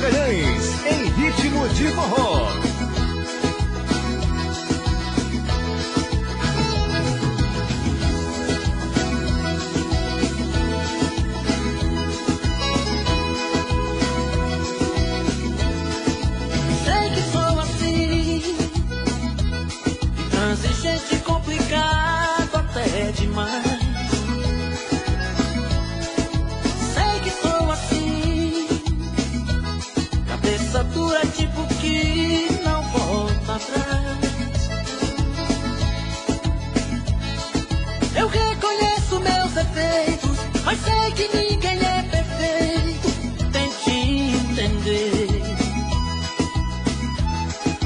Magalhães, em ritmo de forró. Sei que sou assim, intransigente, complicado até demais. Sei que sou assim, cabeça dura, tipo que não volta atrás. Eu reconheço meus defeitos, mas sei que ninguém é perfeito. Tente entender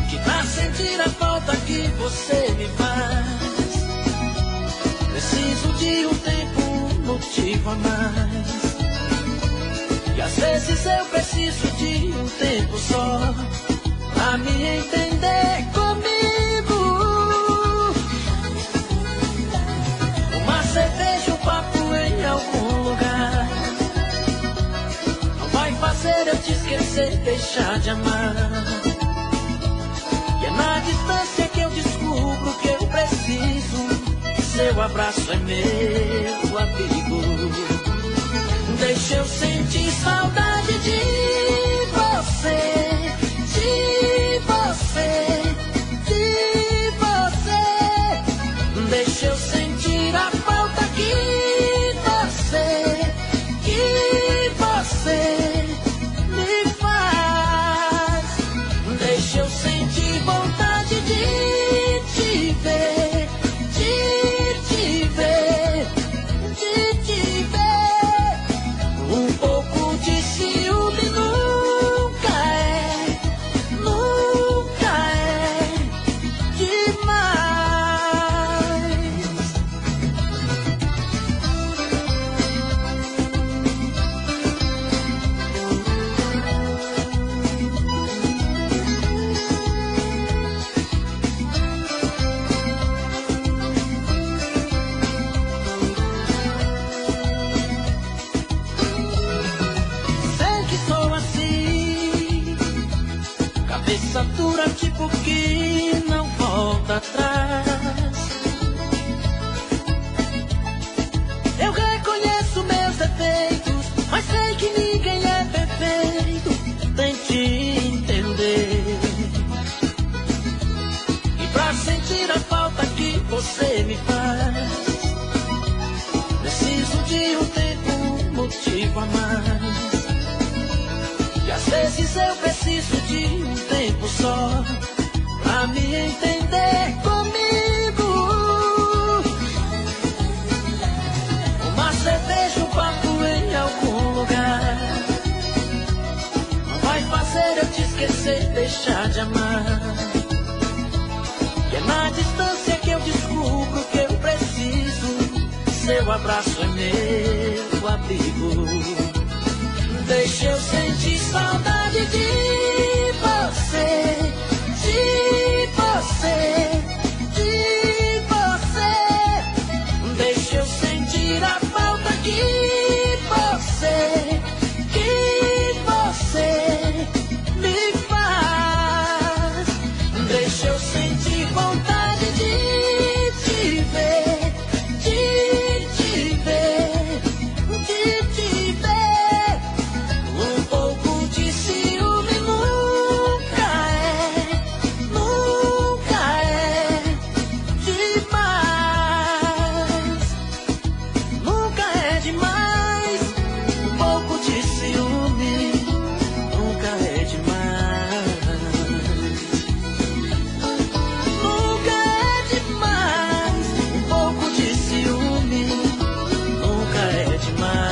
que pra sentir a falta que você me faz, preciso de um tempo, um motivo a mais. E às vezes eu preciso de um tempo só pra me entender comigo. Uma cerveja, um papo em algum lugar não vai fazer eu te esquecer, deixar de amar. E é na distância que eu descubro que eu preciso. Seu abraço é meu abrigo. Deixa eu sentir saudade de você, de você, de você. Deixa eu sentir a falta que você me faz. Deixa eu sentir vontade de te ver, de te ver, de te ver. Um pouco de ciúme nunca é demais. Sei que sou assim, cabeça dura, tipo que não volta atrás. Eu reconheço meus defeitos, mas sei que ninguém é perfeito. Tente entender e pra sentir a falta que você me faz, preciso de um tempo, um motivo a mais. E às vezes eu preciso de um tempo só pra me entender comigo. Uma cerveja, um papo em algum lugar não vai fazer eu te esquecer, deixar de amar. E é na distância que eu descubro que eu preciso. Seu abraço é meu abrigo. Deixa eu sentir saudade de você, de você, de você. Deixa eu sentir a falta que você me faz. Deixa eu sentir vontade de te ver, de te ver, de te ver. Um pouco de ciúme nunca é demais. Nunca é demais. Um pouco de ciúme nunca é demais. Nunca é demais. Um pouco de ciúme nunca é demais.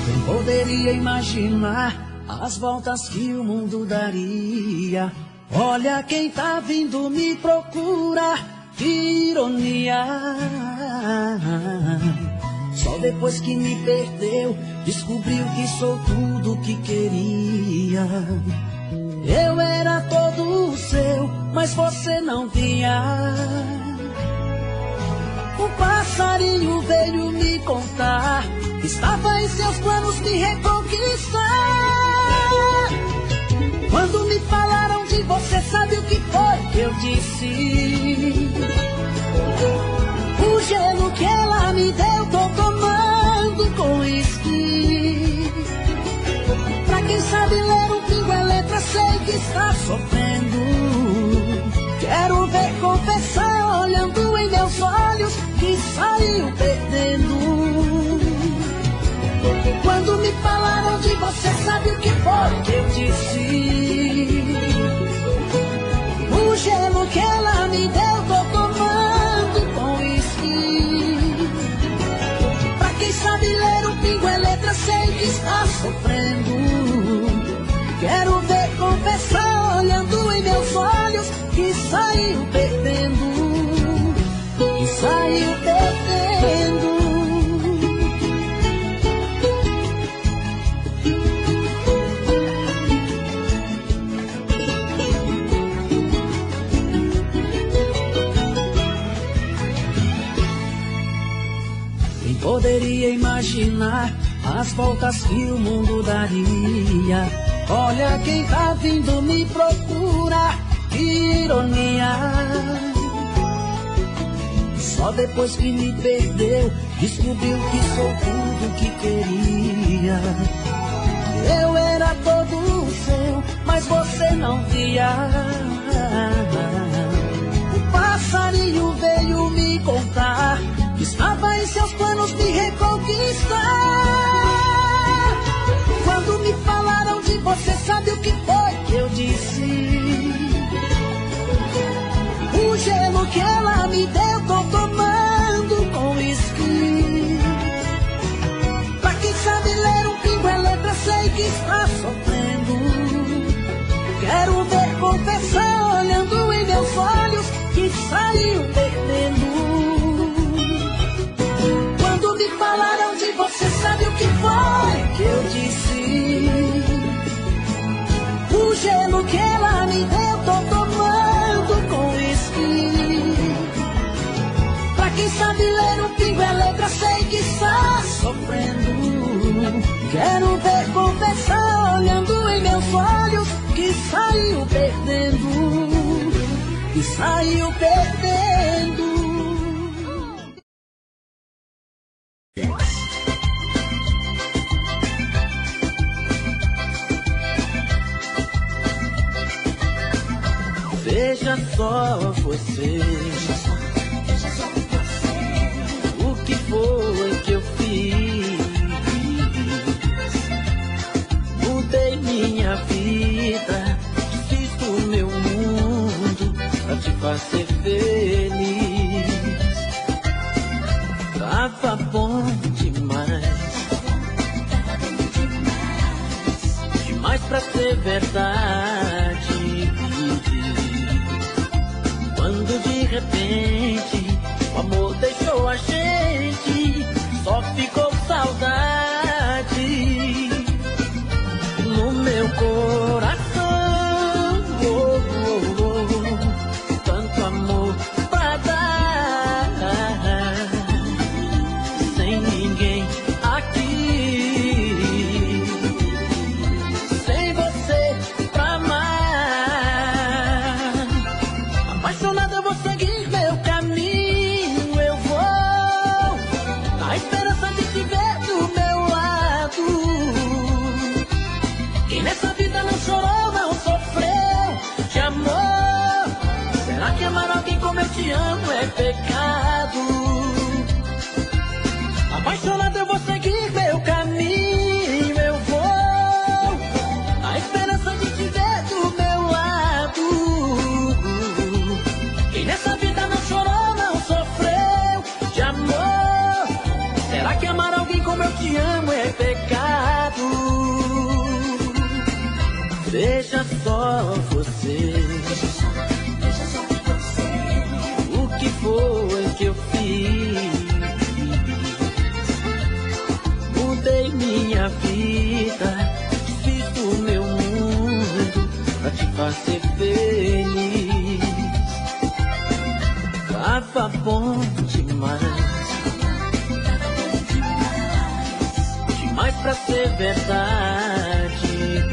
Quem poderia imaginar as voltas que o mundo daria? Olha quem tá vindo me procurar, que ironia. Só depois que me perdeu, descobriu que sou tudo que queria. Eu era todo seu, mas você não via. Um passarinho veio me contar que estava em seus planos me reconquistar. Quando me falaram de você, sabe o que foi que eu disse? O gelo que ela me deu, tô tomando com uísque. Pra quem sabe ler um pingo é letra, sei que está sofrendo. Quero ver confessar, olhando em meus olhos, que saiu perdendo. Quando me falaram de você, sabe o que foi que eu disse? O gelo que ela me deu, tô tomando com uísque. Pra quem sabe ler um pingo é letra, sei que está sofrendo. Quero ver confessar, olhando em meus olhos, que saiu perdendo. Que saiu perdendo. Quem poderia imaginar as voltas que o mundo daria? Olha quem tá vindo me procurar, que ironia. Só depois que me perdeu, descobriu que sou tudo que queria. Eu era todo seu, mas você não via. Um passarinho veio me contar que estava em seus planos me reconquistar. Quando me falaram de você, sabe o que foi que eu disse? O gelo que ela me deu, tô tomando com uísque. Pra quem sabe ler um pingo é letra, sei que está sofrendo. Quero ver confessar, olhando em meus olhos, que saiu perdendo. Quando me falaram de você, sabe o que foi que eu disse? O gelo que ela me deu, tô tomando com uísque. Pra quem sabe ler um pingo é letra, sei que está sofrendo. Quero ver confessar, olhando em meus olhos, que saiu perdendo. Que saiu perdendo. Veja só você, o que foi que eu fiz? Mudei minha vida, fiz do meu mundo pra te fazer feliz. Tava bom demais, demais pra ser verdade. Quando de repente o amor deixou a gente, só ficou saudade no meu coração. Tanto amor pra dar, sem ninguém aqui, sem você pra amar. Apaixonado eu vou seguir meu caminho, eu vou na esperança de te ver do meu lado. Quem nessa vida não chorou, não sofreu de amor. Será que amar alguém como eu te amo é pecado? Apaixonado eu vou seguir meu caminho, eu vou na esperança de te ver do meu lado. Quem nessa vida não chorou, não sofreu de amor. Será que amar alguém como eu te amo é pecado? Veja só você, o que foi que eu fiz? minha vida, fiz do meu mundo pra te fazer feliz. Tava bom demais, demais pra ser verdade.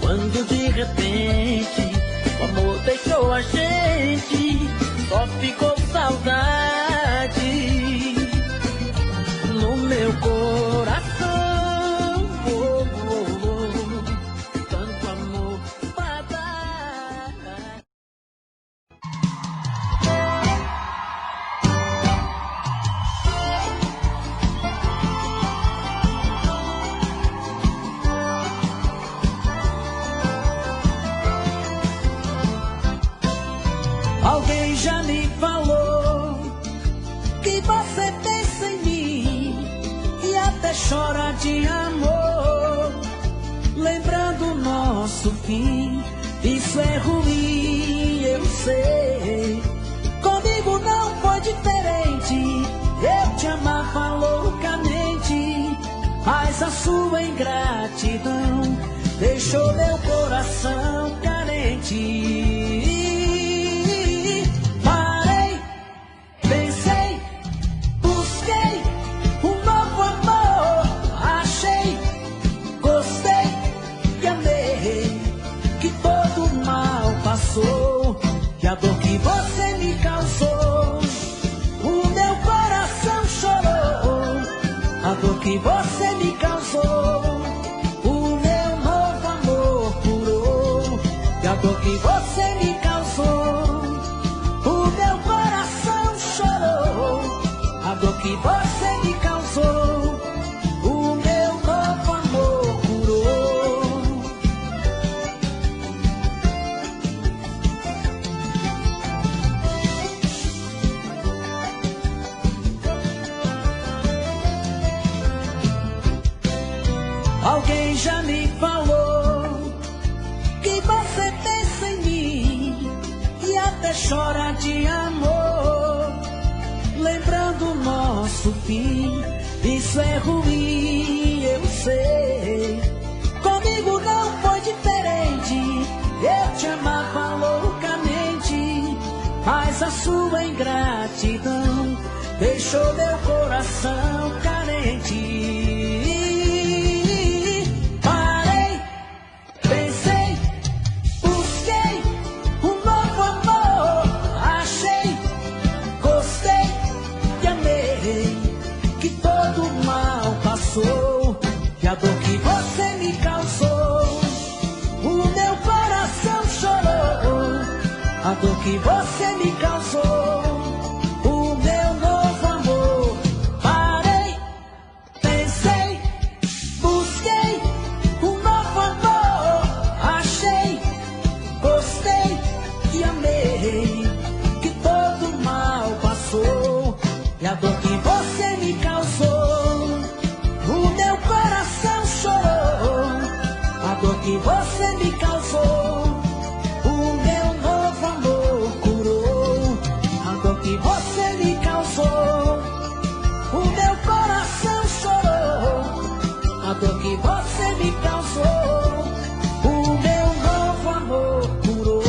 Quando de repente o amor deixou a gente, só ficou saudade no meu coração. Oh, oh, oh, tanto amor pra dar. Alguém já me falou que você pensa em mim e até chora de amor, lembrando o nosso fim. Isso é ruim, eu sei. Comigo não foi diferente. Eu te amava loucamente, mas a sua ingratidão deixou meu coração carente. E a dor que você me causou, o meu coração chorou. A dor que você me causou, o meu novo amor curou. E a dor que você me causou, o meu coração chorou. A dor que você me causou, o meu novo amor curou. Alguém já me falou que você pensa em mim e até chora de amor, lembrando o nosso fim. Isso é ruim, eu sei. Comigo não foi diferente. Eu te amava loucamente, mas a sua ingratidão deixou meu coração carente. E a dor que você me causou, o meu coração chorou. A dor que você me causou, o meu novo amor. Parei, pensei, busquei um novo amor. Achei, gostei e amei, que todo mal passou. E a dor que você me causou, o meu coração chorou. A dor que você me causou, o meu novo amor curou. A dor que você me causou, o meu coração chorou. A dor que você me causou, o meu novo amor curou.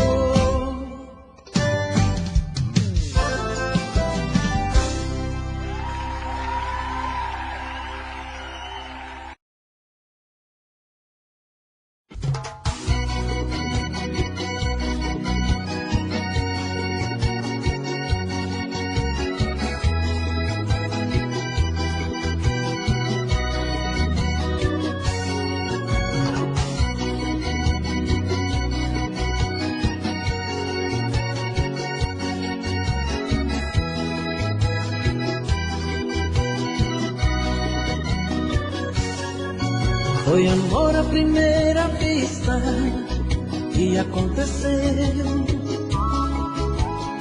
Foi amor à primeira vista que aconteceu.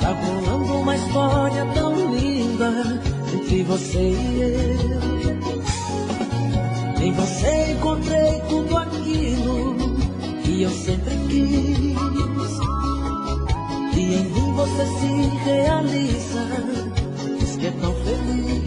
Tá rolando uma história tão linda entre você e eu. Em você encontrei tudo aquilo que eu sempre quis, e em mim você se realiza, diz que é tão feliz.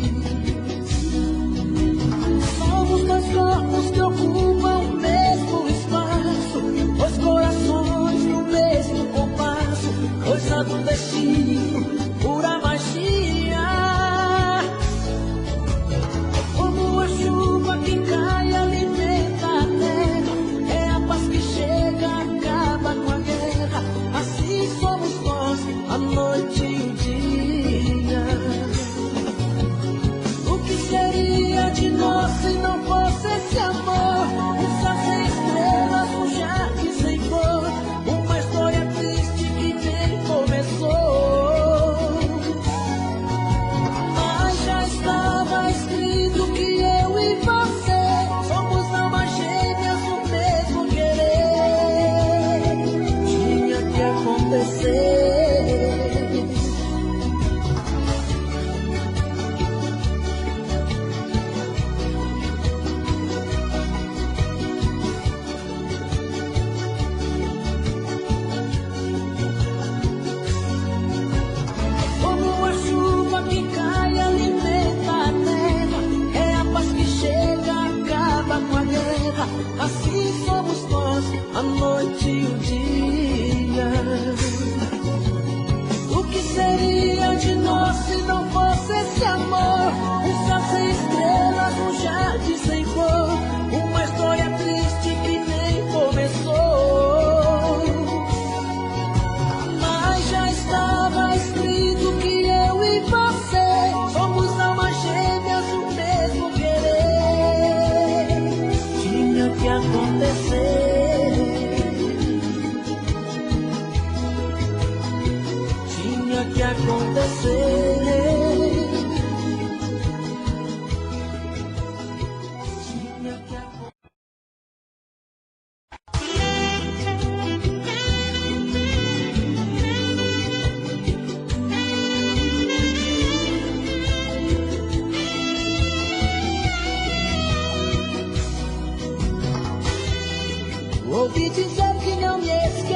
Ouvi dizer que não me esqueceu,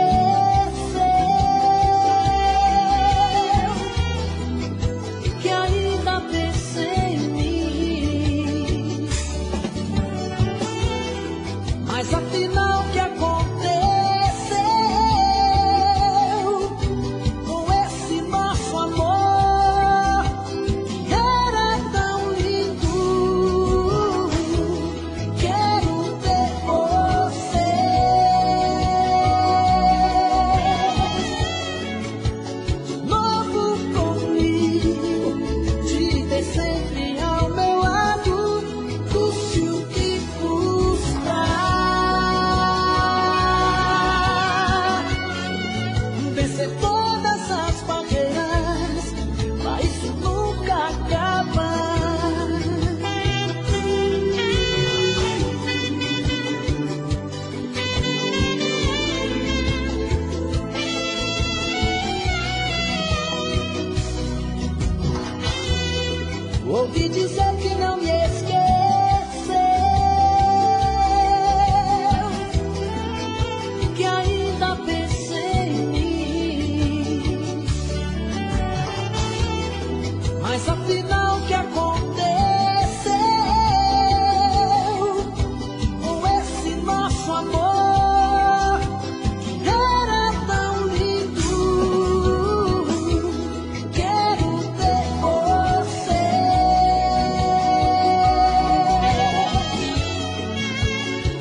que ainda pensa em mim. Mas afinal o que aconteceu com esse nosso amor que era tão lindo? Quero ter você de novo comigo, te ter sempre ao meu lado, custe o que custar. Vencer todas as barreiras, pra isso nunca acabar. Ouvi dizer que não me esqueceu, que ainda pensa em mim. Mas afinal o que aconteceu com esse nosso amor que era tão lindo? Quero ter você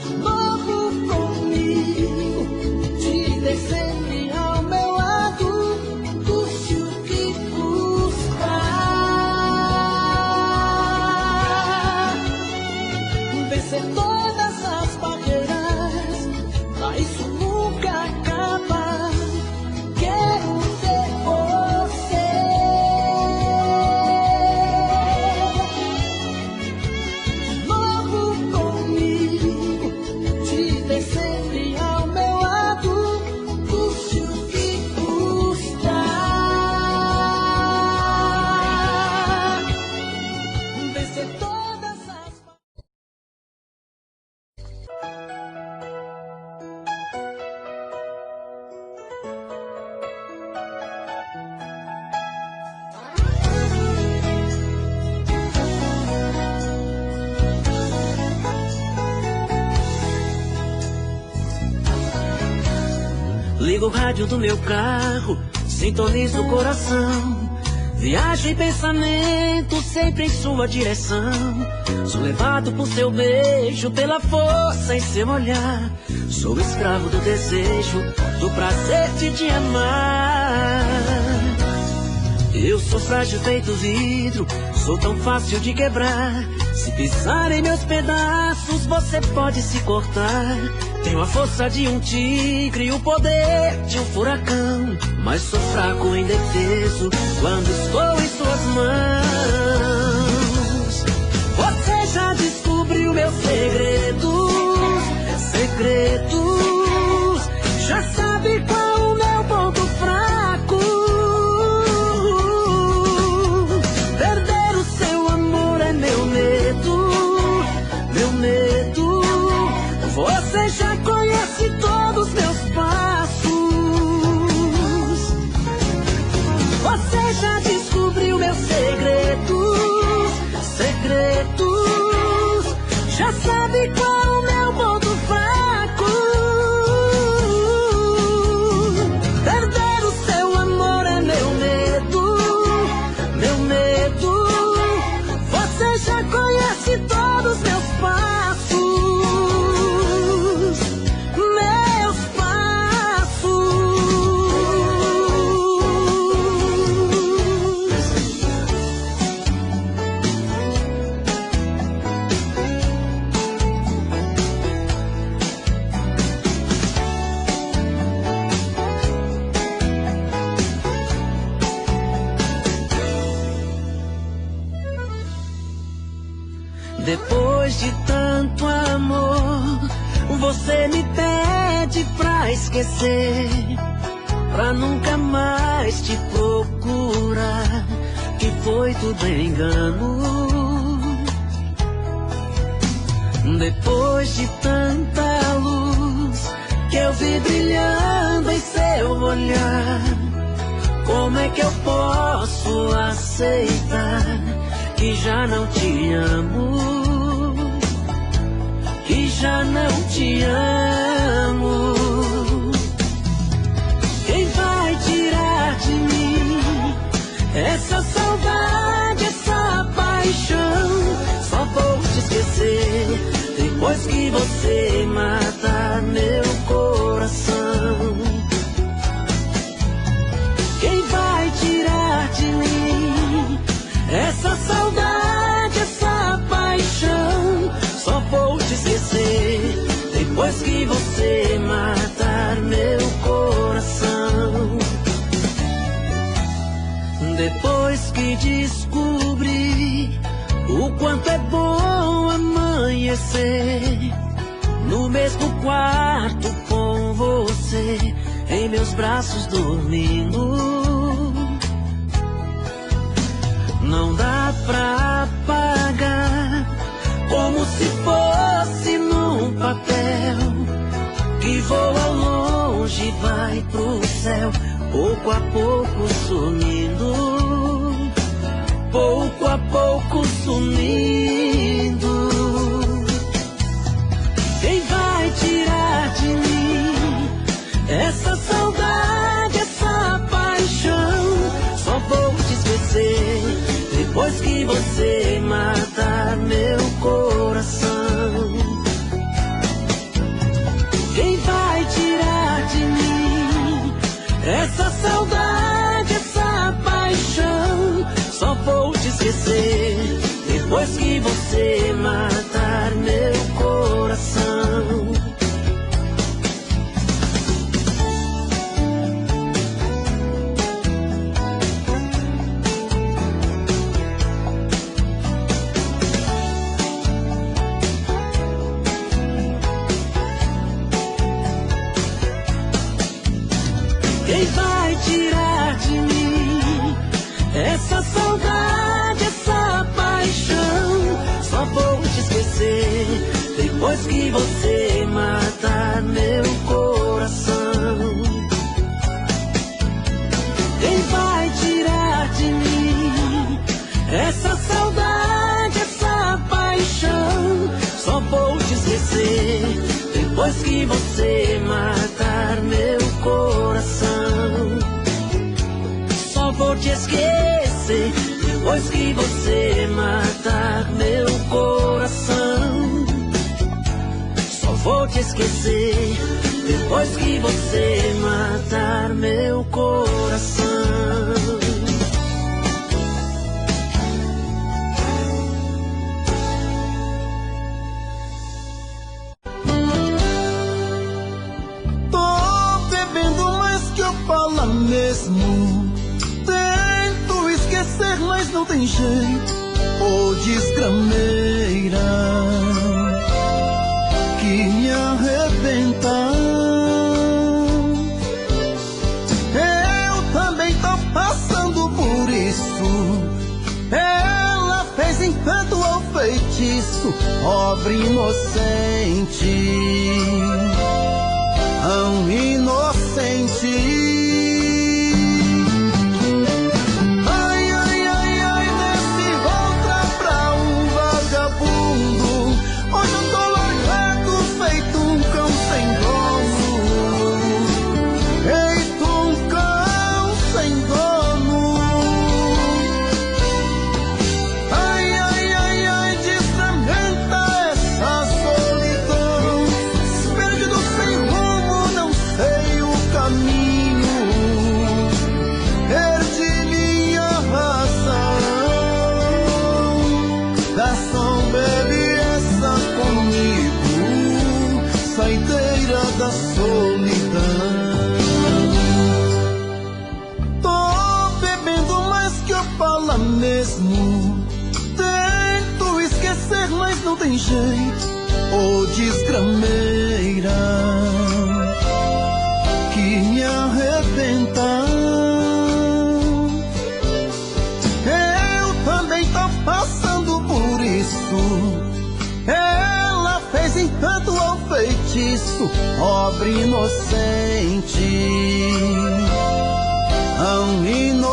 de novo comigo, te ter sempre ao meu lado, custe o que custar. Vencer todas as barreiras, pra isso nunca acaba. Quero ter você de novo comigo, te ter sempre ao meu lado, custe o que custar. Vencer todas as Ligo o rádio do meu carro, sintonizo o coração. Viajo em pensamento sempre em sua direção. Sou levado por seu beijo, pela força em seu olhar. Sou escravo do desejo, do prazer de te amar. Eu sou frágil feito vidro, sou tão fácil de quebrar. Se pisar em meus pedaços, você pode se cortar. Tenho a força de um tigre e o poder de um furacão, mas sou fraco e indefeso quando estou em suas mãos. Você já descobriu meus segredos, segredos. Já sabe qual o meu ponto fraco. Perder o seu amor é meu medo, meu medo. Você já conhece todos meus passos. Você já descobriu meus segredos, segredos. Já sabe qual o meu ponto fraco. Perder o seu amor é meu medo, meu medo. Você já conhece todos meus passos. Depois de tanto amor, você me pede pra esquecer, pra nunca mais te procurar, que foi tudo engano. Depois de tanta luz que doce brilhando em seu olhar. Como é que eu posso aceitar que já não te amo, que já não te amo? Quem vai tirar de mim essa saudade, essa paixão? Só vou te esquecer depois que você matar meu coração. Quem vai tirar de mim essa saudade, essa paixão? Só vou te esquecer depois que você matar meu coração. Depois que descobri o quanto é bom amanhecer no mesmo quarto com você, em meus braços dormindo, não dá pra apagar, como se fosse num papel que voa longe, vai pro céu, pouco a pouco sumindo, pouco a pouco sumindo. Quem vai tirar de mim essa saudade, essa paixão? Só vou te esquecer depois que você matar meu coração. Quem vai tirar de mim essa saudade, essa paixão? Só vou te esquecer depois que você matar meu coração. Quem vai tirar de mim essa saudade, essa paixão? Só vou te esquecer depois que você matar meu coração. Quem vai tirar de mim essa saudade, essa paixão? Só vou te esquecer depois que você matar meu coração. Só vou te esquecer depois que você matar meu coração. Só vou te esquecer depois que você matar meu coração. Fala mesmo, tento esquecer, mas não tem jeito. Ô desgrameira que me arrebenta. Eu também tô passando por isso. Ela fez encanto ao feitiço, pobre inocente, tão inocente. Da solidão, tô bebendo mais que eu falo mesmo. Tento esquecer, mas não tem jeito. Ô desgrameira que me arrebenta. Eu também tô passando por isso. Ela fez assim tanto ao feitiço, pobre inocente, tão inocente.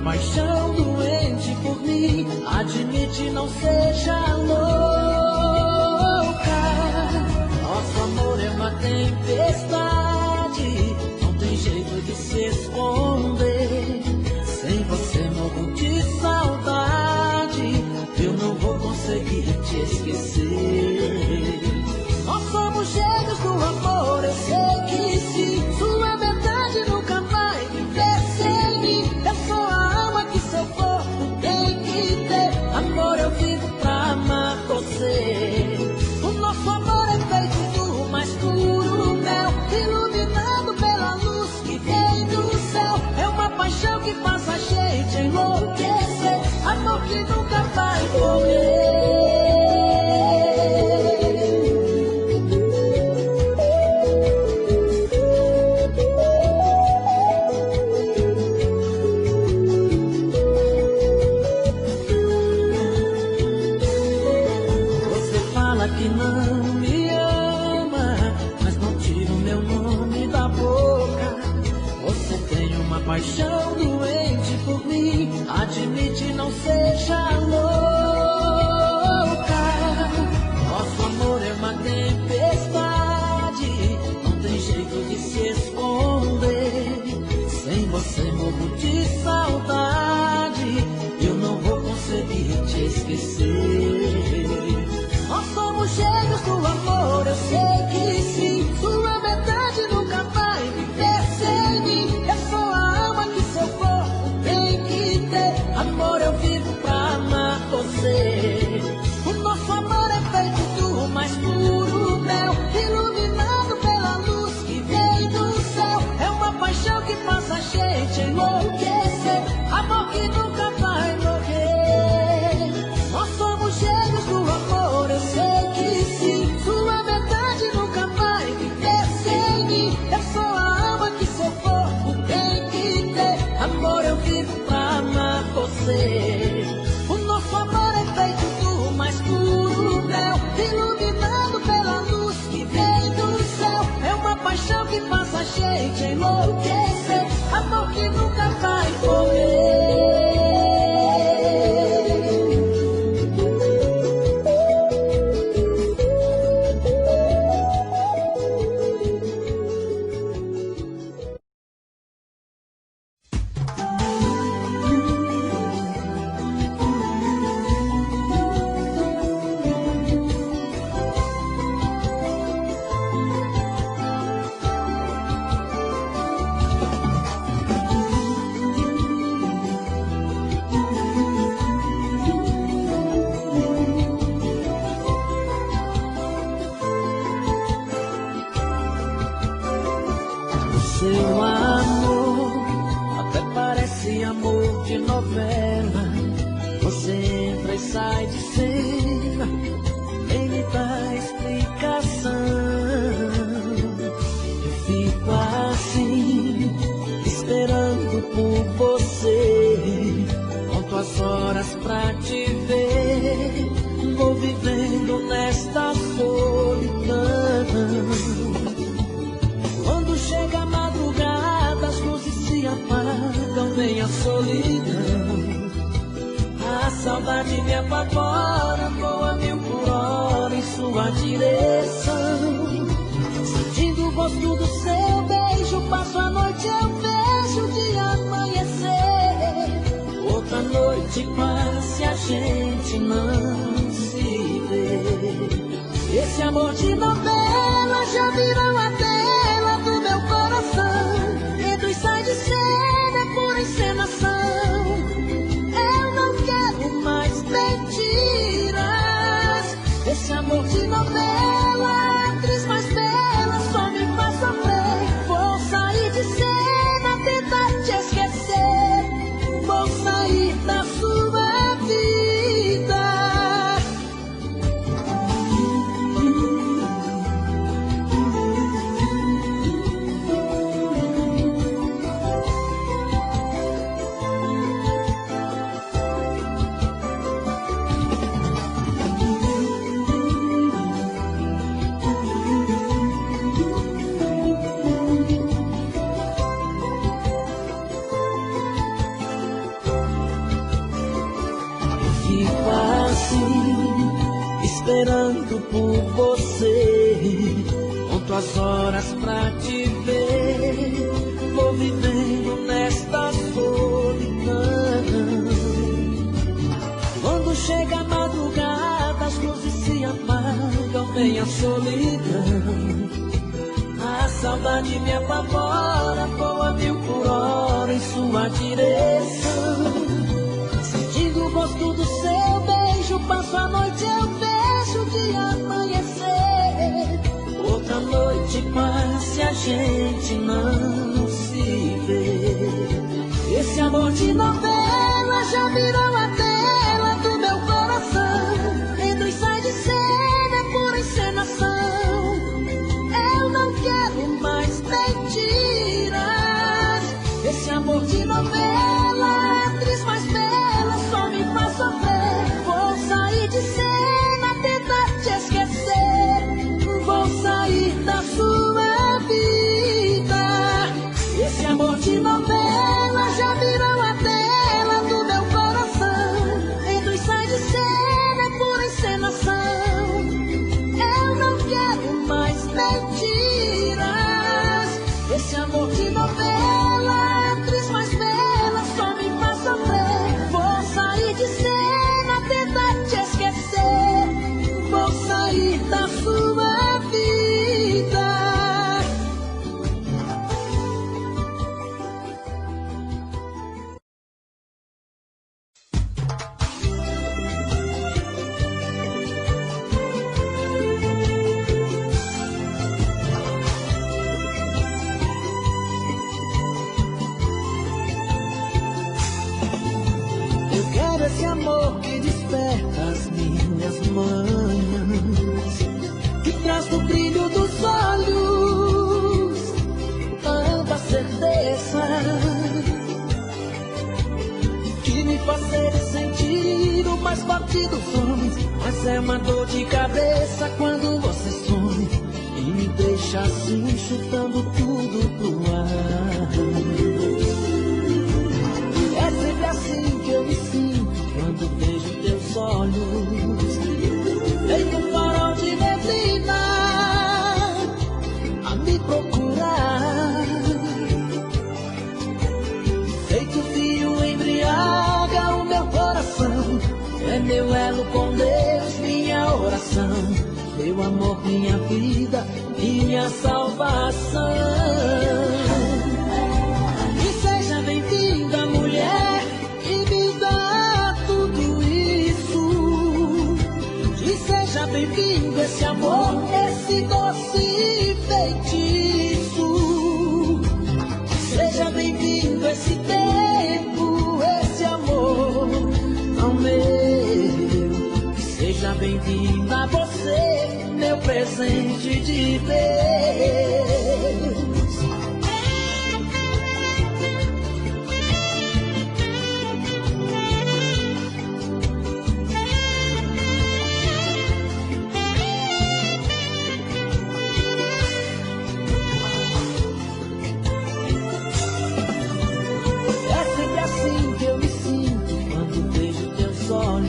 Paixão doente por mim, admite, não seja louca. Nosso amor é uma tempestade, não tem jeito de se esconder. Sem você morro de saudade, eu não vou conseguir te esquecer. Nós somos gêmeos do amor, eu sei que sim. Sua metade nunca vai viver sem mim. Eu sou a alma que seu corpo tem que ter. Amor, eu vivo pra amar você. O nosso amor é feito do mais puro mel, iluminado pela luz que vem do céu. É uma paixão que faz a gente enlouquecer. Amor que nunca vai morrer. Que não me ama, mas não tira o meu nome da boca. Você tem uma paixão doente por mim, admite, não seja louca. Nosso amor é uma tempestade, não tem jeito de se esconder. Sem você morro de saudade, eu não vou conseguir te esquecer. Nós somos gêmeos do amor, eu sei que sim. Sua metade nunca vai viver sem mim. Eu sou a alma que seu corpo tem que ter. Amor, eu vivo pra amar você. O nosso amor é feito do mais puro mel, iluminado pela luz que vem do céu. É uma paixão que faz a gente enlouquecer. Amor que nunca vai morrer. Nós somos gêmeos do amor, eu sei que sim. Sua metade nunca vai viver sem mim. Eu sou a alma que seu corpo tem que ter. Amor, eu vivo pra amar você. O nosso amor é feito do mais puro mel, iluminado pela luz que vem do céu. É uma paixão que faz a gente enlouquecer. Amor que nunca vai morrer. Seu amor até parece amor de novela. Você entra e sai de cena, nem me dá explicação. Eu fico assim, esperando por saudade me apavora, voa 1000 por hora em sua direção. Sentindo o gosto do seu beijo, passo a noite, eu vejo o dia amanhecer. Outra noite passa e a gente não se vê. Esse amor de novela já virou a tela do meu coração. Entra e sai de cena, é pura encenação. Eu não quero mais mentiras. Esse amor de novela, a atriz mais bela só me faz sofrer. Vou sair de cena, tentar te esquecer. Vou sair da sua vida. Esperando por você, conto as horas pra te ver. Vou vivendo nesta solidão. Quando chega a madrugada, as luzes se apagam, vem a solidão. A saudade me apavora, voa 1000 por hora em sua direção. Sentindo o gosto do seu beijo, passo a noite, eu vejo o dia amanhecer. Outra noite passa e a gente não se vê. Esse amor de novela já virou a tela do meu coração. Entra e sai de cena, é pura encenação. Eu não quero mais mentiras. Esse amor de novela, a atriz mais bela só me faz sofrer. Vou sair de cena, tentar te esquecer. Vou sair da sua vida. Esse amor de novela já virou a tela do meu coração. Entra e sai de cena, é pura encenação. Eu não quero mais mentiras. Esse amor de novela, a atriz mais bela só me faz sofrer. Vou sair de cena, tentar te esquecer. Vou sair da sua vida. Eu quero esse amor que desperta as minhas manhãs, que traz do brilho dos olhos tanta certeza, que me faz sentir o mais forte dos sonhos. Mas é uma dor de cabeça quando você some e me deixa assim, chutando tudo pro ar. É sempre assim que eu me sinto quando vejo teus olhos, feito um farol de neblina a me procurar. Feito fio embriaga o meu coração, é meu elo com Deus, minha oração. Meu amor, minha vida, minha salvação. E seja bem-vinda, mulher, que me dá tudo isso. E seja bem-vindo esse amor, esse doce feitiço. Seja bem-vindo esse tempo, esse amor ao meu. Seja bem-vinda você, meu presente de Deus. É sempre assim que eu me sinto quando vejo teus olhos.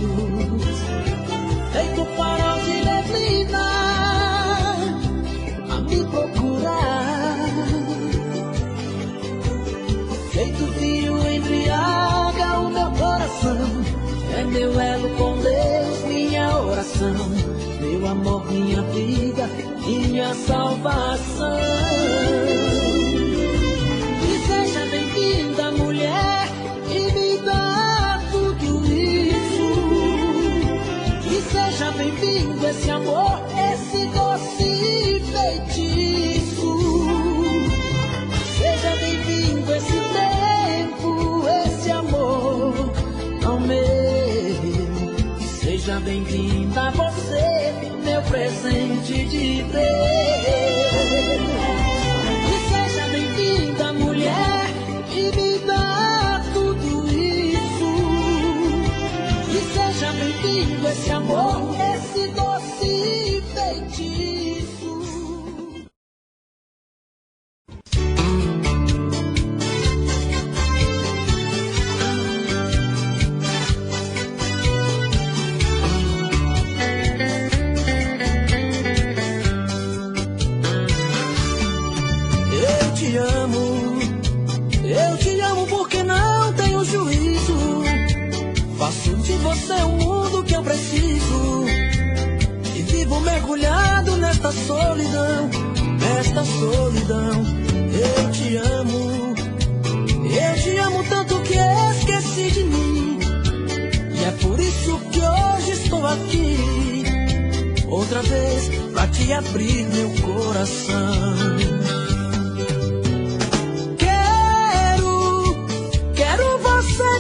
minha vida e minha salvação. E seja bem-vinda, mulher, e me dá tudo isso. E seja bem-vindo esse amor, esse doce feitiço. Seja bem-vindo esse tempo, esse amor ao meu. Seja bem-vinda você, meu presente de Deus. E seja bem-vinda, mulher, e me dá tudo isso. E seja bem-vindo esse amor, esse doce feitiço. Eu te amo porque não tenho juízo. Faço de você o mundo que eu preciso. E vivo mergulhado nesta solidão, nesta solidão. Eu te amo tanto que esqueci de mim. E é por isso que hoje estou aqui, outra vez pra te abrir meu coração.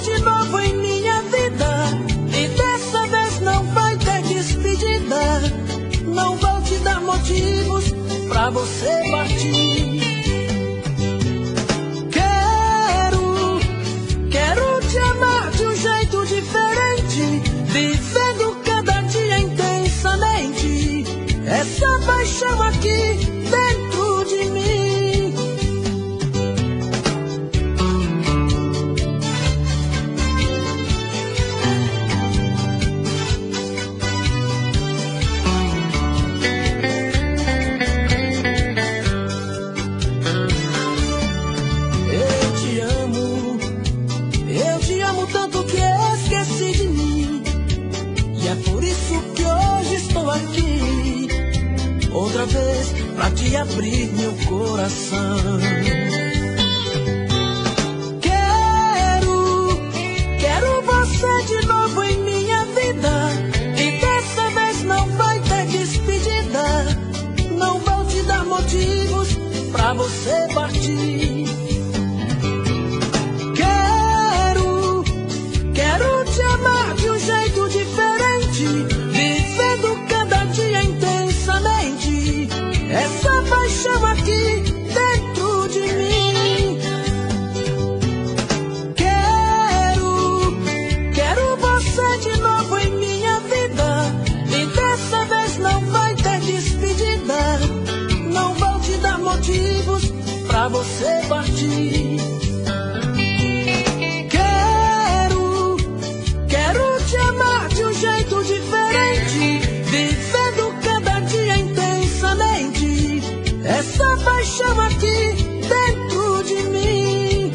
De novo em minha vida, e dessa vez não vai ter despedida. Não vou te dar motivos pra você partir. Quero te amar de um jeito diferente, vivendo cada dia intensamente essa paixão aqui dentro de mim. Outra vez pra te abrir meu coração. Quero você de novo em minha vida, e dessa vez não vai ter despedida. Não vou te dar motivos pra você partir. Quero te amar de um jeito diferente, vivendo cada dia intensamente essa paixão aqui dentro de mim. Quero você de novo em minha vida, e dessa vez não vai ter despedida. Não vou te dar motivos pra você partir. Quero te amar de um jeito diferente, vivendo cada dia intensamente essa paixão aqui dentro de mim.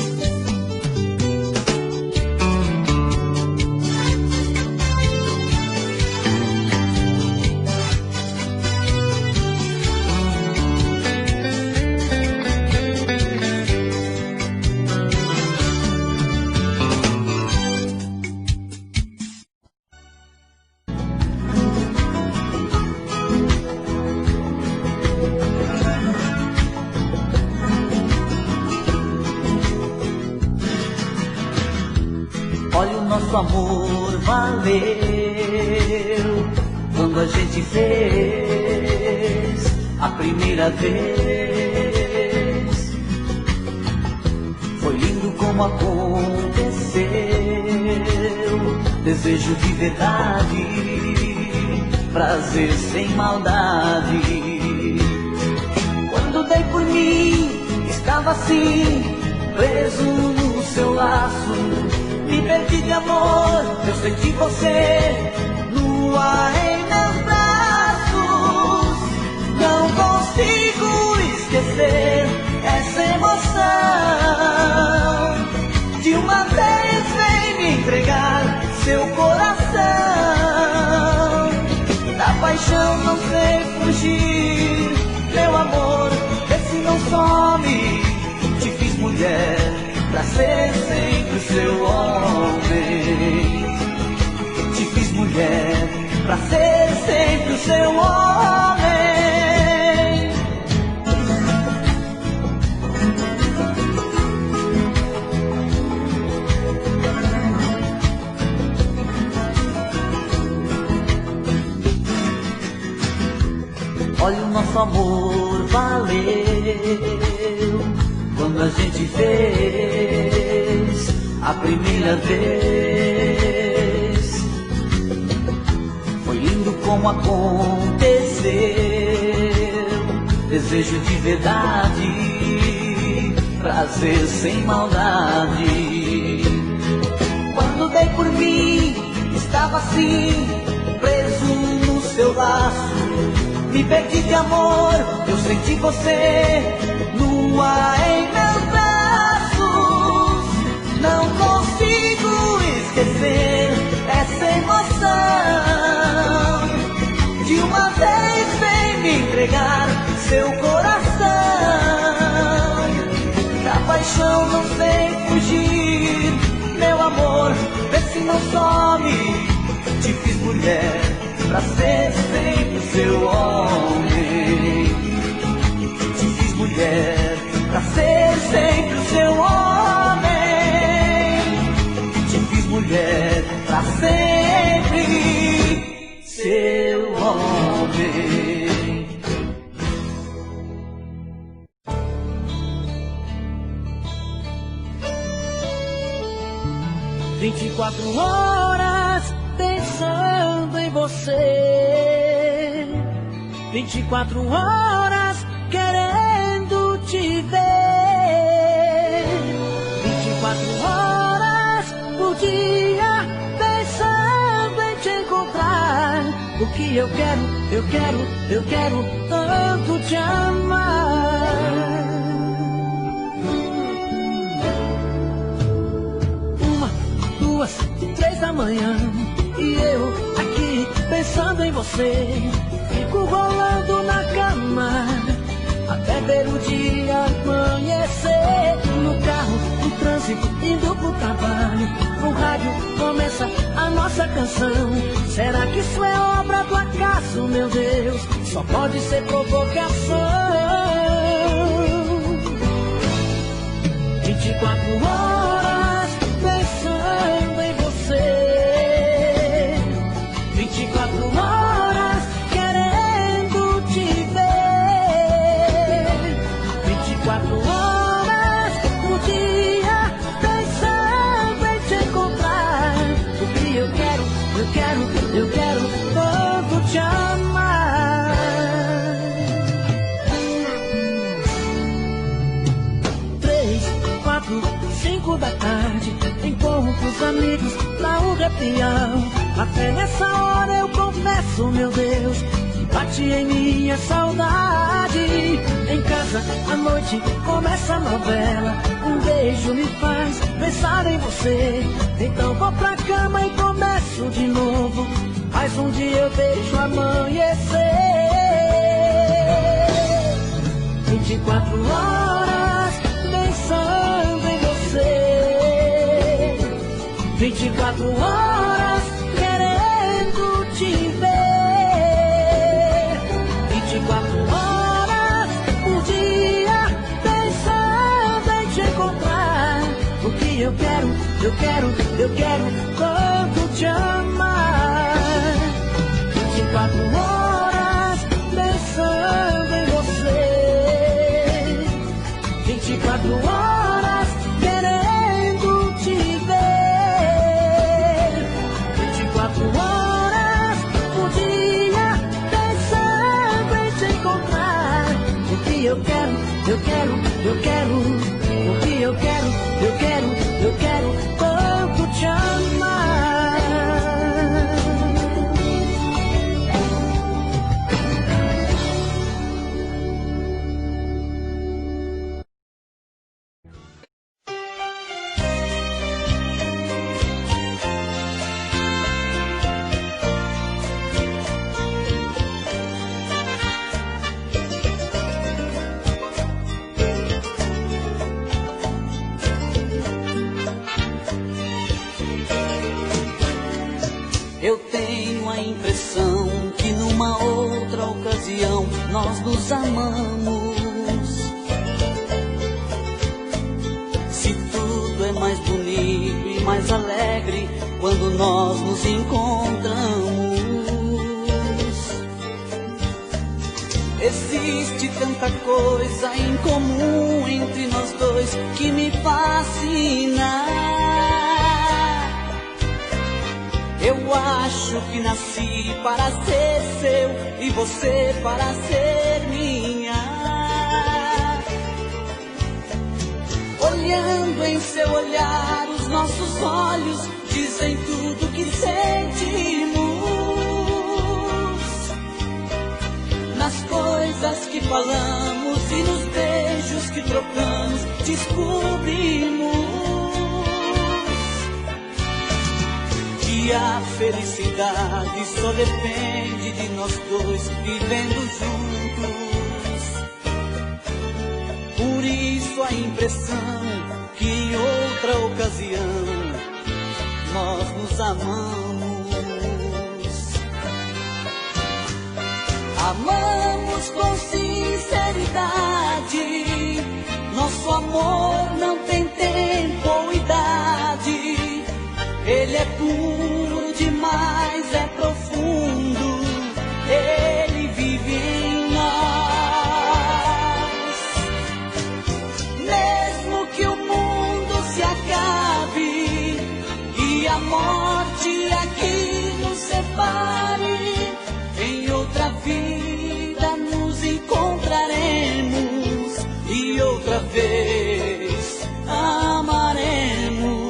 Olha, o nosso amor valeu quando a gente fez a primeira vez. Foi lindo como aconteceu, desejo de verdade, prazer sem maldade. Quando dei por mim, estava assim, preso no seu laço. Me perdi de amor, eu senti você no ar em meus braços. Não consigo esquecer essa emoção. De uma vez vem me entregar seu coração. Da paixão não sei fugir. Meu amor, vê se não some. Te fiz mulher pra ser sempre o seu homem. Te fiz mulher pra ser sempre o seu homem. Olha, o nosso amor valeu quando a gente fez a primeira vez. Foi lindo como aconteceu, desejo de verdade, prazer sem maldade. Quando dei por mim, estava assim, preso no seu laço. Me perdi de amor, eu senti você nua em meus braços. Não consigo esquecer essa emoção. De uma vez vem me entregar seu coração. Da paixão não sei fugir. Meu amor, vê se não some. Te fiz mulher pra ser sempre o seu homem. Te fiz mulher pra ser sempre o seu homem. Te fiz mulher pra sempre seu homem. Vinte e 24 horas pensando em você, 24 horas querendo te ver, 24 horas por dia pensando em te encontrar. O que eu quero tanto te amar. 1, 2, 3 da manhã e eu aqui pensando em você. Fico rolando na cama até ver o dia amanhecer. No carro, no trânsito, indo pro trabalho, no rádio começa a nossa canção. Será que isso é obra do acaso, meu Deus? Só pode ser provocação. 24 horas pensando em você, 24 horas querendo te ver, 24 horas por dia pensando em te encontrar. O que eu quero tanto te amar. 3, 4, 5 da tarde, encontro com os amigos pra um repião. Até nessa hora eu confesso, meu Deus, que bate em minha saudade. Em casa, à noite, começa a novela. Um beijo me faz pensar em você. Então vou pra cama e começo de novo. Mais um dia eu vejo amanhecer. 24 horas pensando em você, 24 horas querendo te ver, 24 horas por dia pensando em te encontrar. O que eu quero tanto te amar. 24 horas pensando em você, 24 horas querendo te ver, 24 horas por dia pensando em te encontrar. O que eu quero, o que eu quero tanto te amar. a impressão que numa outra ocasião nós nos amamos. Se tudo é mais bonito e mais alegre quando nós nos encontramos. Existe tanta coisa em comum entre nós dois que me fascina. Eu acho que nasci para ser seu e você para ser minha. Olhando em seu olhar, os nossos olhos dizem tudo que sentimos. Nas coisas que falamos e nos beijos que trocamos, descobrimos que a felicidade só depende de nós dois vivendo juntos. Por isso a impressão que em outra ocasião nós nos amamos. Amamos com sinceridade, nosso amor não tem tempo ou idade. Ele é puro demais, é profundo, ele vive em nós. Mesmo que o mundo se acabe e a morte aqui nos separe, em outra vida nos encontraremos e outra vez amaremos.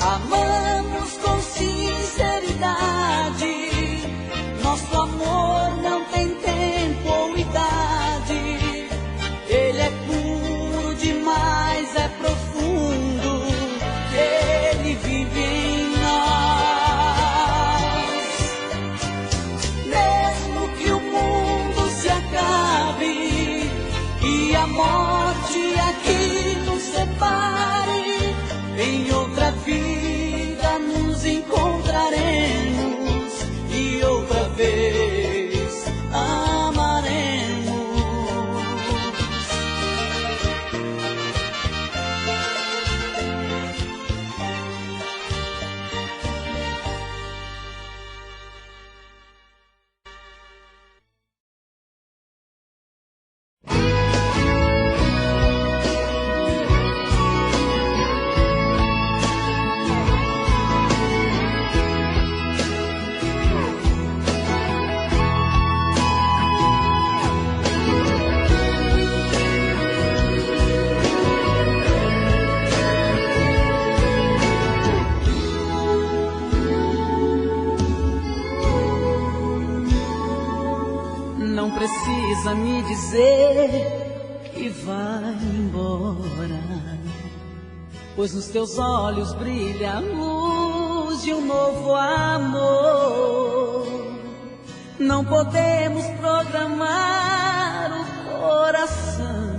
Amamos com sinceridade, nosso amor não tem tempo ou idade. Ele é puro demais, é profundo, ele vive em nós. Mesmo que o mundo se acabe e a morte aqui nos separe, em outra vida nos encontraremos e outra vez amaremos. Não precisa me dizer que vai embora, pois nos teus olhos brilha a luz de um novo amor. Não podemos programar o coração.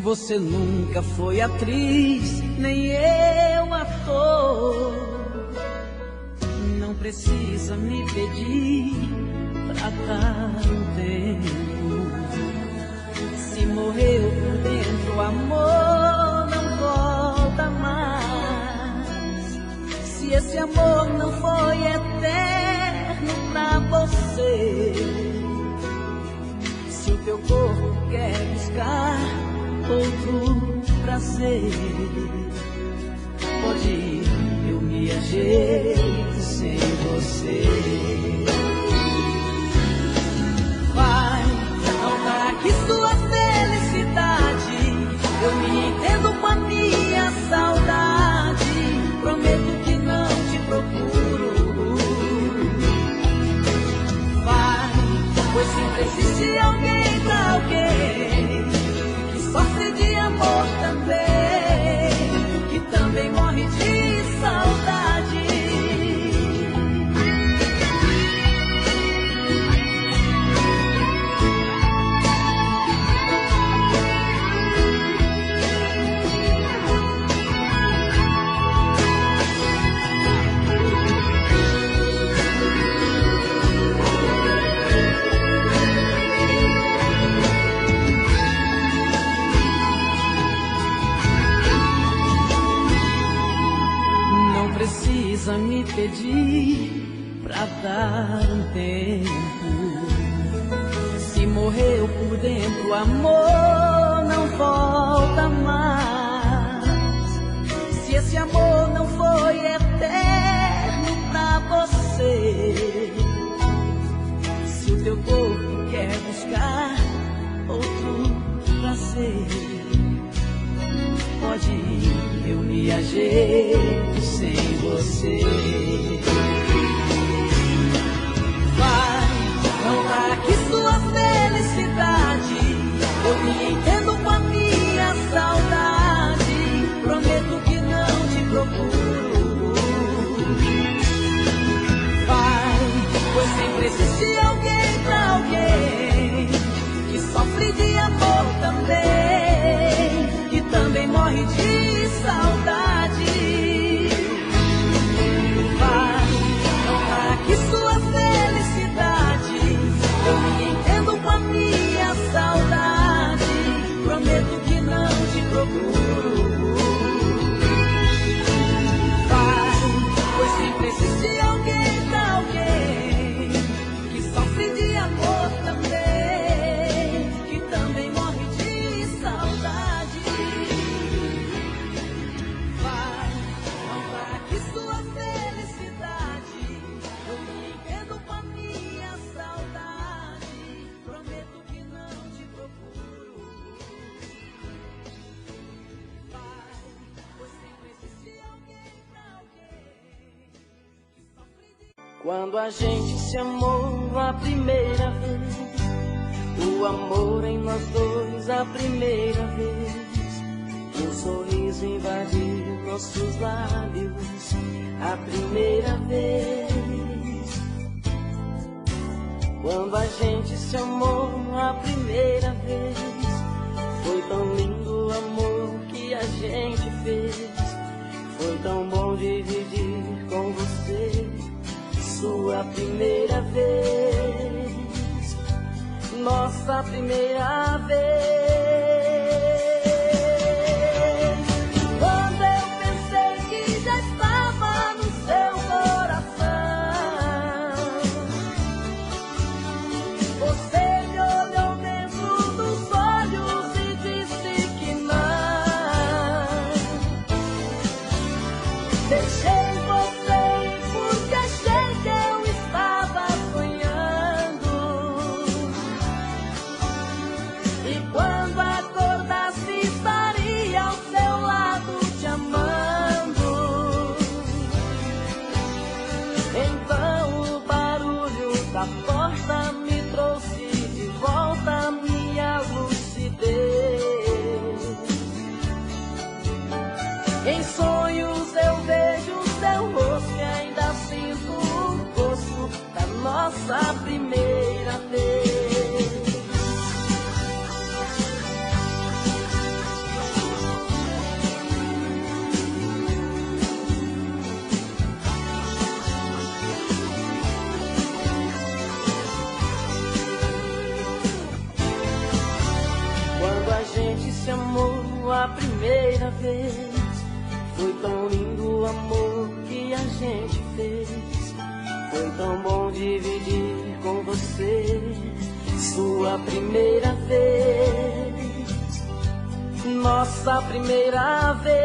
Você nunca foi atriz, nem eu ator. Não precisa me pedir pra dar um tempo. Se morreu por dentro, o amor não volta mais. Se esse amor não foi eterno pra você, se o teu corpo quer buscar outro prazer, pode ir, eu me ajeito sem você. Vai, não trague sua felicidade, eu me entendo com a minha saudade. Prometo que não te procuro. Vai, pois sempre existe alguém pra alguém que só dar um tempo. Se morreu por dentro, amor não volta mais. Se esse amor não foi eterno pra você, se o teu corpo quer buscar outro prazer, pode ir, eu me ajeito sem você. Vai, não marque sua felicidade, eu me entendo com a minha saudade. Prometo que não te procuro. Vai, pois sempre existe alguém pra alguém que sofre de amor também, que também morre de saudade. Vai, não marque sua felicidade, eu me entendo com a minha saudade. Prometo que não te procuro. Vai, pois sempre existe alguém pra alguém que sofre de amor também, que também morre de saudade. Vai, não marque sua felicidade, eu me entendo com a minha saudade. Prometo que não te procuro. Vai, pois sempre existe alguém pra alguém que sofre de... Quando a gente se amou a primeira vez, o amor em nós dois a primeira vez, um sorriso invadiu nossos lábios a primeira vez. Quando a gente se amou a primeira vez, foi tão lindo o amor que a gente fez. Foi tão bom dividir com você sua primeira vez, nossa primeira vez. Quando eu pensei que já estava no seu coração, você me olhou dentro dos olhos e disse que não. Deixei você ir porque achei que eu estava sonhando. E quando acordasse estaria ao seu lado te amando. Então o barulho da porta me trouxe de volta a minha lucidez. Em sonhos eu vejo seu rosto e ainda sinto o gosto da nossa primeira vez. Quando a gente se amou a primeira vez, foi tão lindo o amor que a gente fez. Foi tão bom dividir com você sua primeira vez, nossa primeira vez.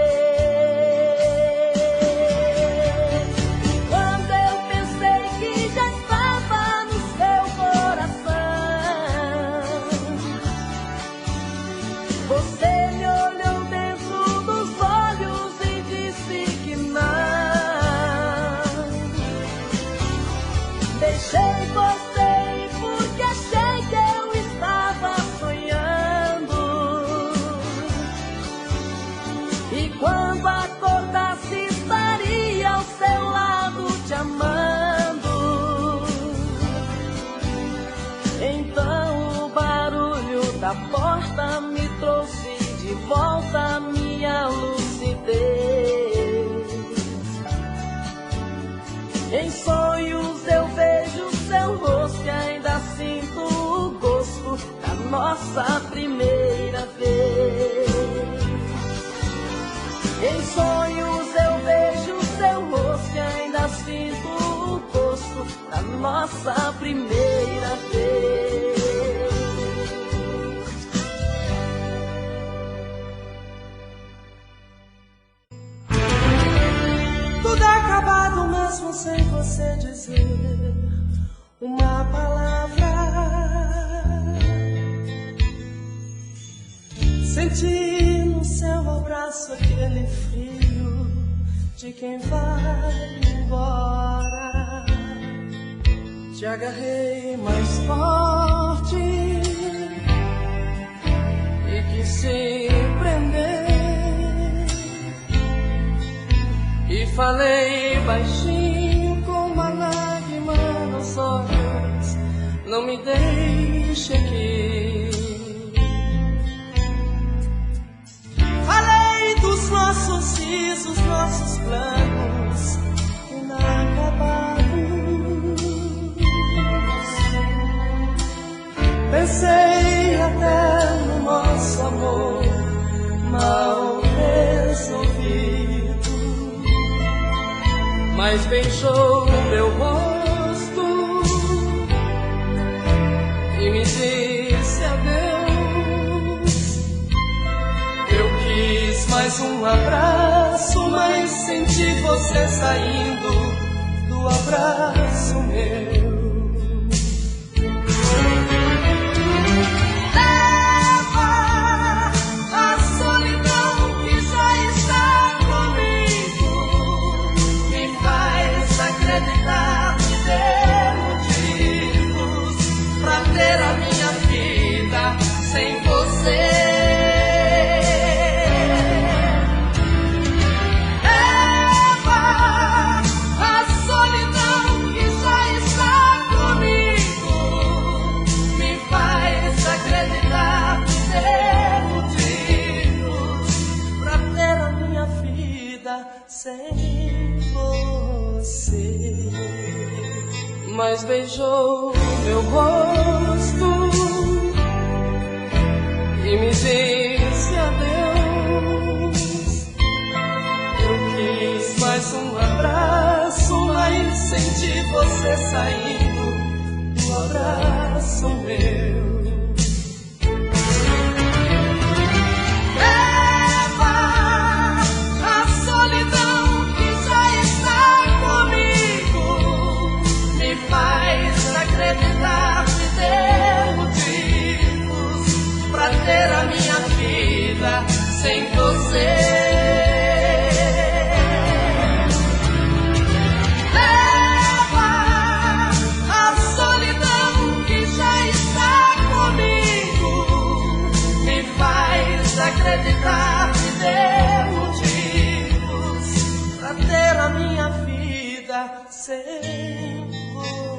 Quando eu pensei que já estava no seu coração, você me olhou dentro dos olhos e disse que não. Deixei você ir porque achei que eu estava sonhando. E quando acordasse estaria ao seu lado te amando. Então o barulho da porta me trouxe de volta a minha lucidez. Em sonhos eu vejo seu rosto e ainda sinto o gosto da nossa primeira vez. Em sonhos eu vejo seu rosto e ainda sinto o gosto da nossa primeira vez. Tudo é acabado mesmo sem você dizer uma palavra. Senti no seu abraço aquele frio de quem vai embora. Te agarrei mais forte e quis se prender. E falei baixinho com uma lágrima nos olhos: não me deixe aqui. Falei dos nossos risos, nossos planos inacabados. Pensei até no nosso amor mal resolvido, mas beijou meu rosto e me disse adeus. Eu quis mais um abraço, mas senti você saindo do abraço meu. Mas beijou meu rosto e me disse adeus. Eu quis mais um abraço, mas senti você saindo do abraço meu. Acreditar que ter motivos pra ter a minha vida sem você. Leva a solidão que já está comigo, me faz acreditar que ter motivos pra ter a minha vida sem você.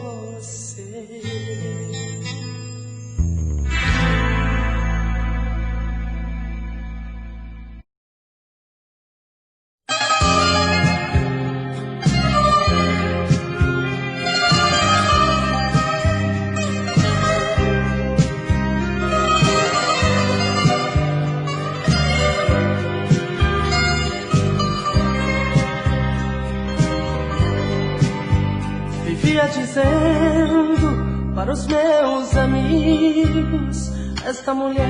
Vivia dizendo para os meus amigos: esta mulher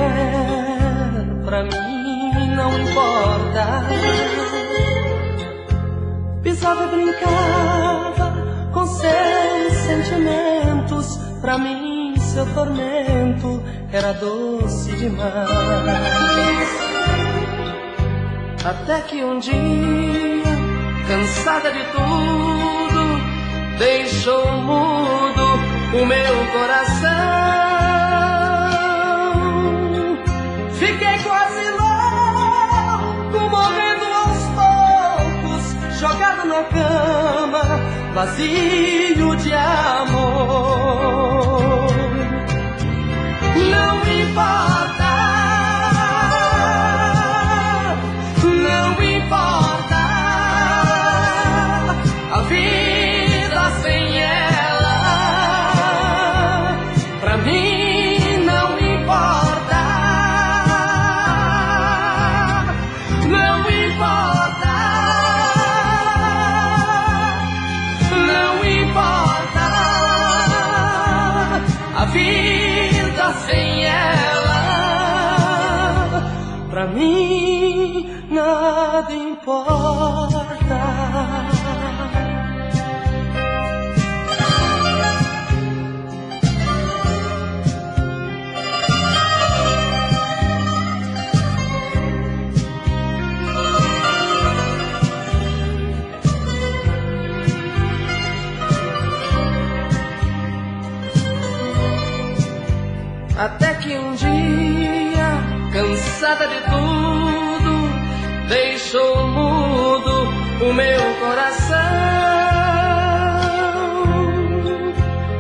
pra mim não importa. Pisava e brincava com seus sentimentos, pra mim seu tormento era doce demais. Até que um dia, cansada de tudo, deixou mudo o meu coração. Fiquei quase louco, morrendo aos poucos, jogado na cama, vazio de amor. Não importa, não importa, a vida sem ela, pra mim não importa, não importa, não importa. vida sem ela, pra mim nada importa. Até que um dia, cansada de tudo, deixou mudo o meu coração.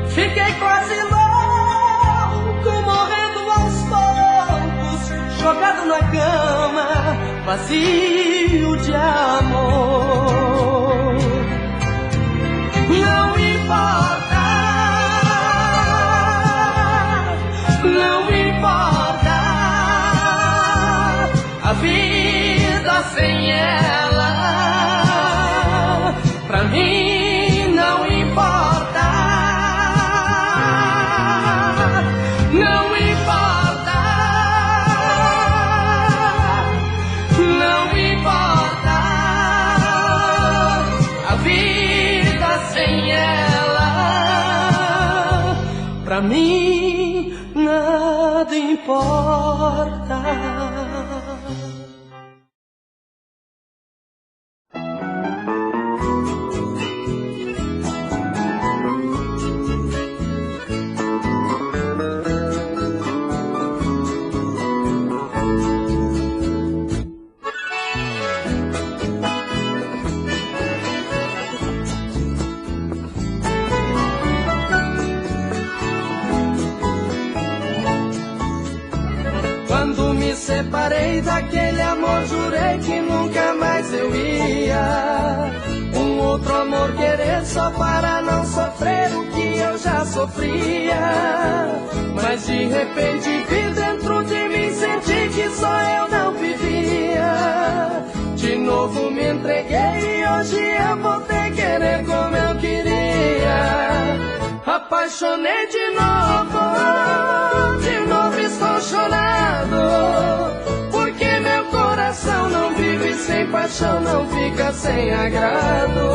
Fiquei quase louco, morrendo aos poucos, jogado na cama, vazio de amor. Não importa. Não importa a vida sem ela, pra mim não importa. Não importa, não importa a vida sem ela, pra mim nada importa. Quando me separei daquele amor, jurei que nunca mais eu ia um outro amor querer só para não sofrer o que eu já sofria. Mas de repente vi dentro de mim, senti que só eu não vivia. De novo me entreguei e hoje eu voltei querer como eu queria. Apaixonei de novo estou chorando, porque meu coração não vive sem paixão, não fica sem agrado.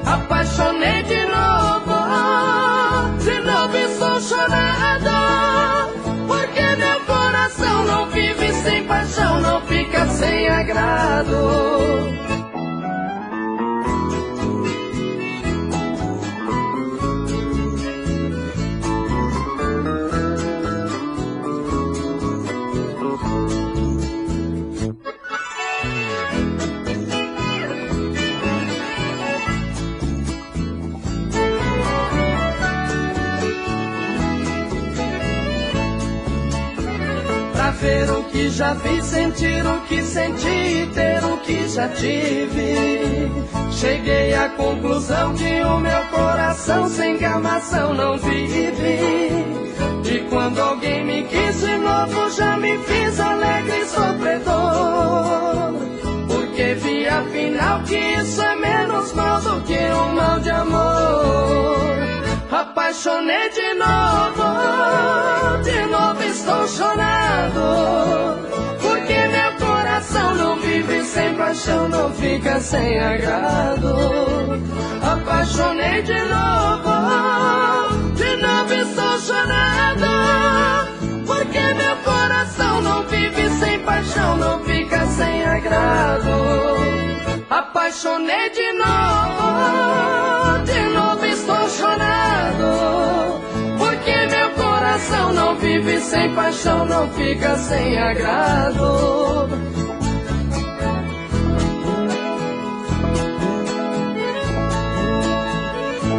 Apaixonei de novo estou chorando, porque meu coração não vive sem paixão, não fica sem agrado. Ver o que já vi, sentir o que senti e ter o que já tive. Cheguei à conclusão que o meu coração sem gamação não vive. E quando alguém me quis de novo, já me fiz alegre e sofredor, porque vi afinal que isso é menos mal do que um mal de amor. Apaixonei de novo estou chorando, porque meu coração não vive sem paixão, não fica sem agrado. Apaixonei de novo estou chorando, porque meu coração não vive sem paixão, não fica sem agrado. Apaixonei de novo estou chorando, porque meu coração não vive sem paixão, não fica sem agrado.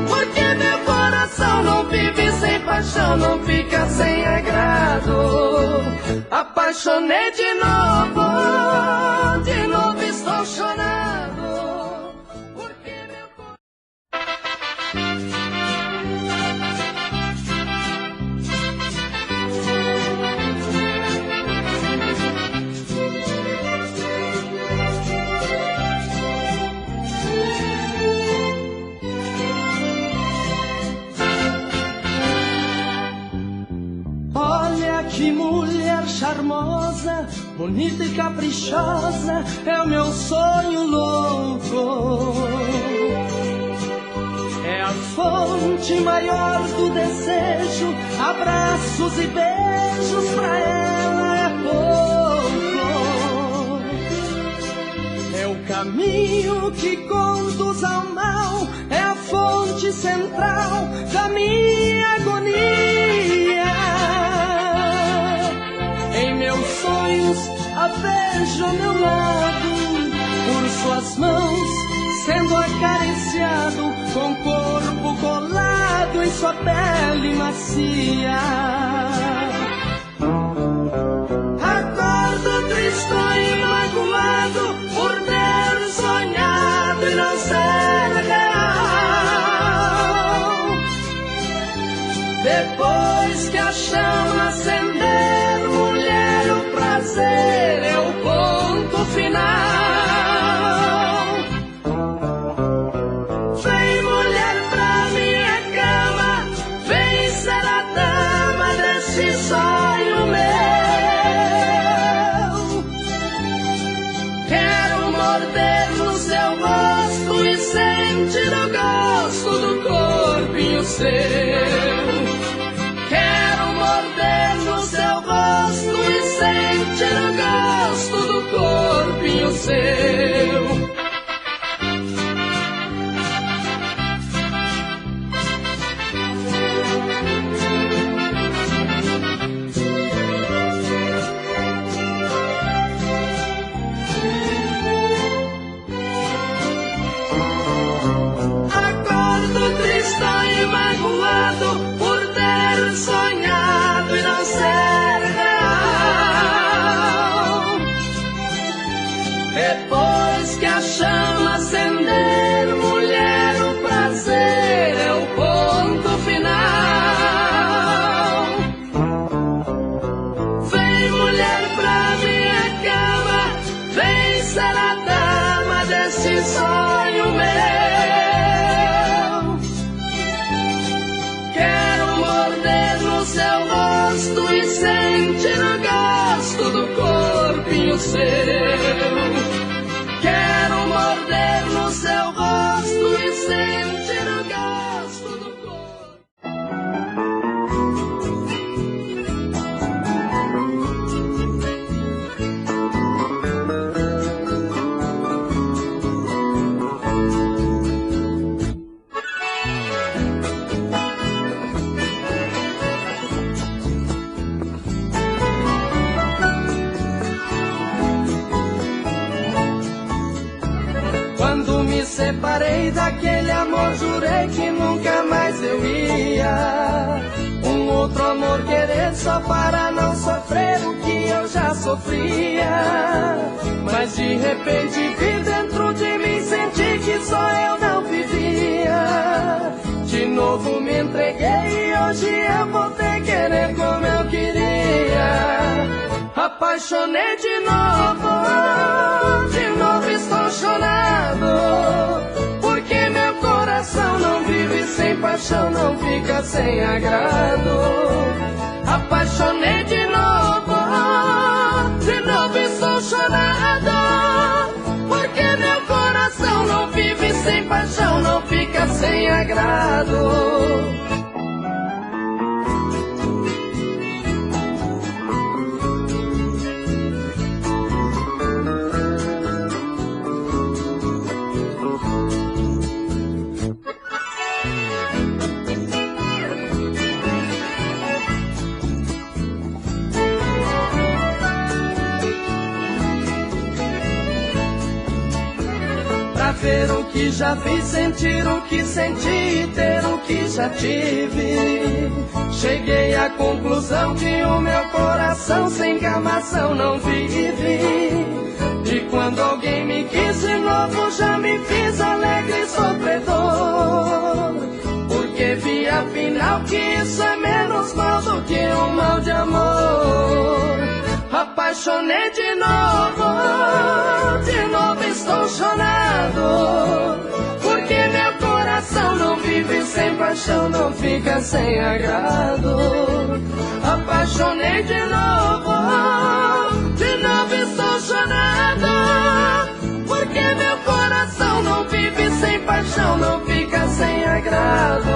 Porque meu coração não vive sem paixão, não fica sem agrado. Apaixonei de novo estou chorando, porque meu Que mulher charmosa, bonita e caprichosa, é o meu sonho louco. É a fonte maior do desejo, abraços e beijos pra ela é pouco. É o caminho que conduz ao mal, é a fonte central da minha agonia. Em meus sonhos a vejo ao meu lado, por suas mãos sendo acariciado, com o corpo colado em sua pele macia. Acordo tristonho e magoado por ter sonhado e não ser real. Depois que a chama acender, mulher, o prazer é o ponto final. Vem, mulher, pra minha cama, vem ser a dama desse sonho meu. Quero morder no seu rosto e sentir o gosto do corpinho seu. Quero morder no seu rosto e sentir o gosto do corpinho seu. Acordo tristonho e magoado por ter sonhado e não ser real. Depois que a chama acender, mulher, o prazer é o ponto final. Vem, mulher, pra minha cama, vem ser a dama desse sonho meu. Quero morder no seu rosto e sentir o gosto do corpinho seu. Quero morder no seu rosto e sentir o gosto do corpo. Quando me separei daquele amor, jurei que nunca mais eu ia um outro amor querer só para não sofrer o que eu já sofria. Mas de repente vi dentro de mim, senti que só eu não vivia. De novo me entreguei e hoje eu voltei querer como eu queria. Apaixonei de novo estou chorando, porque meu coração não vive sem paixão, não fica sem agrado. Apaixonei de novo estou chorando, porque meu coração não vive sem paixão, não fica sem agrado. Ver o que já vi, sentir o que senti, ter o que já tive. Cheguei à conclusão que o meu coração sem gamação não vive. E quando alguém me quis de novo, já me fiz alegre e sofredor, porque vi afinal que isso é menos mal do que um mal de amor. Apaixonei de novo estou chorando, porque meu coração não vive sem paixão, não fica sem agrado. Apaixonei de novo estou chorando, porque meu coração não vive sem paixão, não fica sem agrado.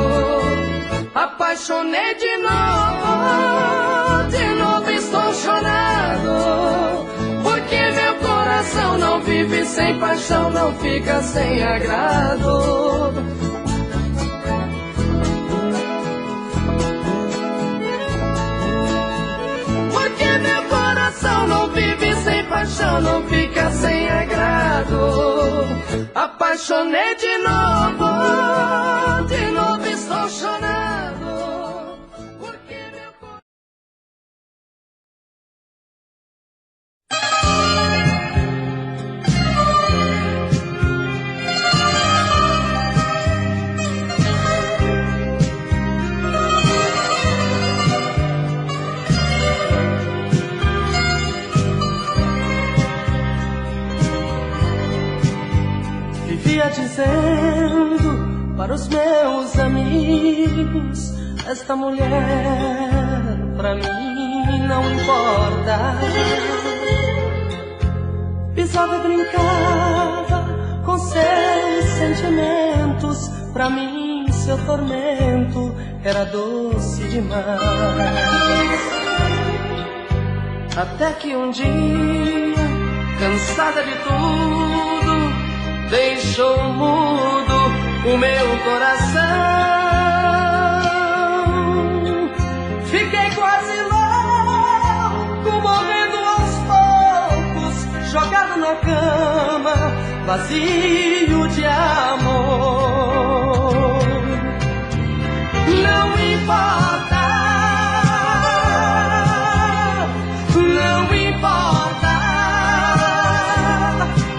Apaixonei de novo estou chorando, porque meu coração não vive sem paixão, não fica sem agrado. Porque meu coração não vive sem paixão, não fica sem agrado. Apaixonei de novo estou chorando, porque meu coração... Vivia dizendo para os meus amigos, esta mulher pra mim não importa. Pisava e brincava com seus sentimentos, pra mim seu tormento era doce demais. Até que um dia, cansada de tudo, deixou mudo o meu coração. Fiquei quase louco, morrendo aos poucos, jogado na cama, vazio de amor. Não importa, não importa,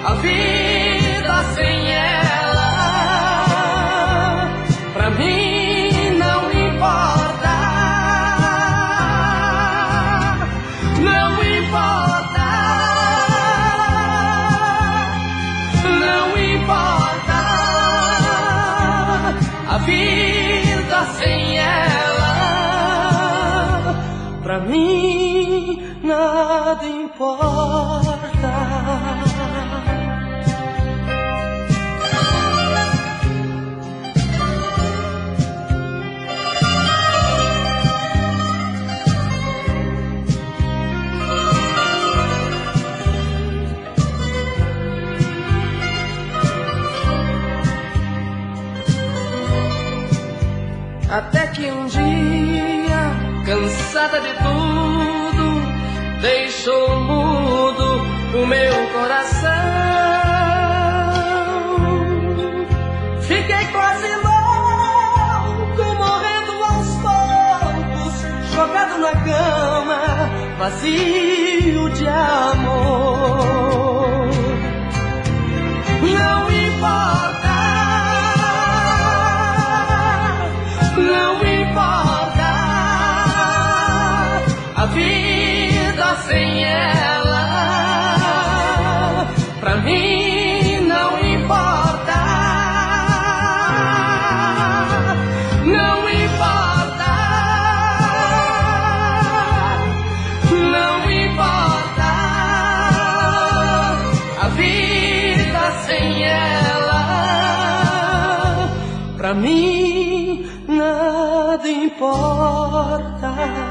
a vida sem ela, pra mim não importa, não importa, não importa, a vida sem ela, pra mim nada importa. Até que um dia, cansada de tudo, deixou mudo o meu coração. Fiquei quase louco, morrendo aos poucos, jogado na cama, vazio de amor. Não importa, não importa, a vida sem ela, pra mim não importa, não importa, não importa, a vida sem ela, pra mim nada importa.